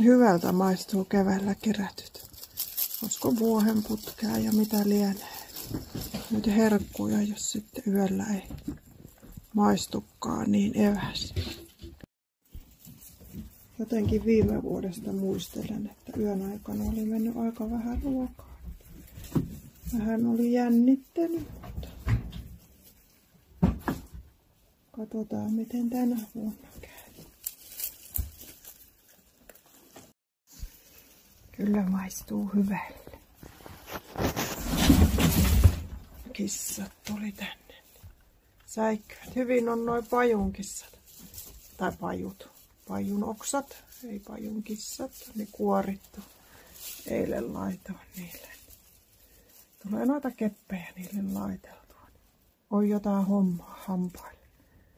Hyvältä maistuu keväällä kerätyt. Olisiko vuohenputkea ja mitä lienee. Nyt herkkuja, jos sitten yöllä ei maistukaan niin eväs. Jotenkin viime vuodesta muistelen, että yön aikana oli mennyt aika vähän ruokaa. Vähän oli jännittänyt, mutta katsotaan miten tänä vuonna käy. Kyllä maistuu hyvälle. Kissat tuli tänne. Säikkyvät. Hyvin on noi pajunkissat. Tai pajut. Pajun oksat, ei pajun kissat. Ne kuorittu. Eilen laitoin niille. Tulee noita keppejä niille laiteltua. On jotain hommaa hampaille.